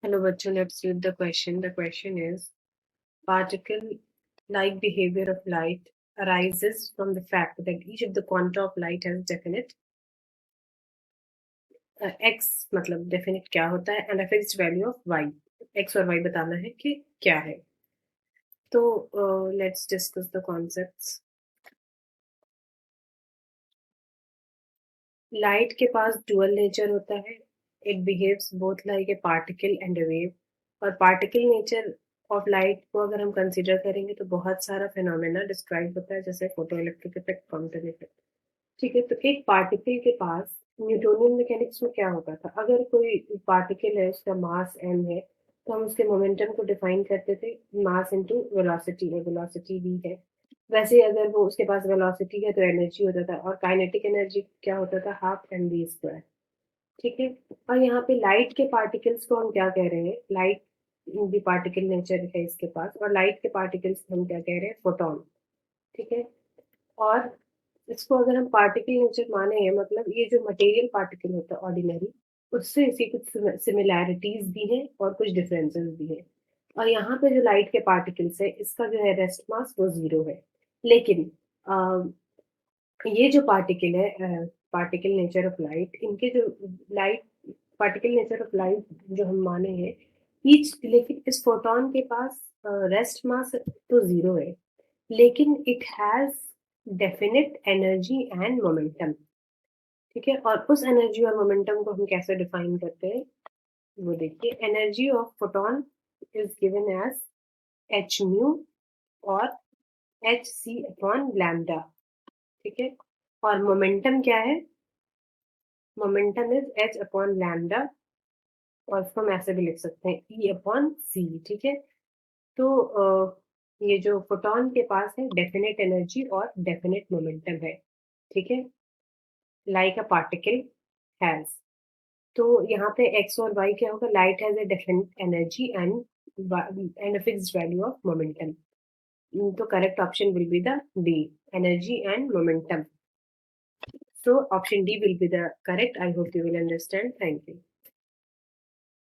Hello, bachcho. Let's read the question. The question is, particle-like behavior of light arises from the fact that each of the quanta of light has definite x, मतलब definite क्या होता है, and a fixed value of y. x और y बताना है कि क्या है. तो let's discuss the concepts. Light के पास डुअल नेचर होता है. It behaves both like a particle and a wave. और पार्टिकल नेचर ऑफ लाइट को अगर हम कंसीडर करेंगे तो बहुत सारा फिनोमेना डिस्क्राइब होता है, जैसे photo electric effect, quantum effect. ठीक है, तो एक पार्टिकल के पास न्यूटोनियन मैकेनिक्स में क्या होता था, अगर कोई पार्टिकल है उसका मास m है तो हम उसके मोमेंटम को डिफाइन करते थे मास इनटू वेलोसिटी है, वेलोसिटी v है. वैसे अगर वो उसके पास वेलोसिटी है तो एनर्जी होता था, और काइनेटिक एनर्जी क्या होता था, हाफ एम वी स्क्वायर. ठीक है. और यहाँ पे लाइट के पार्टिकल्स को हम क्या कह रहे हैं, लाइट भी पार्टिकल नेचर है इसके पास, और लाइट के पार्टिकल्स हम क्या कह रहे हैं, फोटोन. ठीक है. और इसको अगर हम पार्टिकल नेचर माने हैं, मतलब ये जो मटेरियल पार्टिकल होता है ऑर्डिनरी, उससे इसी कुछ सिमिलैरिटीज भी हैं और कुछ डिफरेंसेस भी हैं. और यहाँ पे जो लाइट के पार्टिकल्स है, इसका जो है रेस्ट मास वो 0 है. लेकिन ये जो पार्टिकल है, पार्टिकल नेचर ऑफ लाइट, इनके जो light particle nature of light जो हम माने हैं, ईच, लेकिन इस फोटोन के पास रेस्ट मास तो 0 है, लेकिन it has definite energy and momentum. ठीक है. और उस एनर्जी और मोमेंटम को हम कैसे डिफाइन करते हैं, वो देखिए. Energy of photon is given as h mu और एच सी अपॉन लैम्डा. ठीक है. और मोमेंटम क्या है, momentum is h upon lambda, और इसको हम ऐसे भी लिख सकते हैं ई अपॉन सी. ठीक है. तो ये जो फोटोन के पास है डेफिनेट एनर्जी और डेफिनेट मोमेंटम है. ठीक है, लाइक अ पार्टिकल हैज. तो यहाँ पे एक्स और वाई क्या होगा, light has a definite energy and a fixed value of momentum. तो correct option will be the D, energy and momentum. So option D will be the correct. I hope you will understand. Thank you.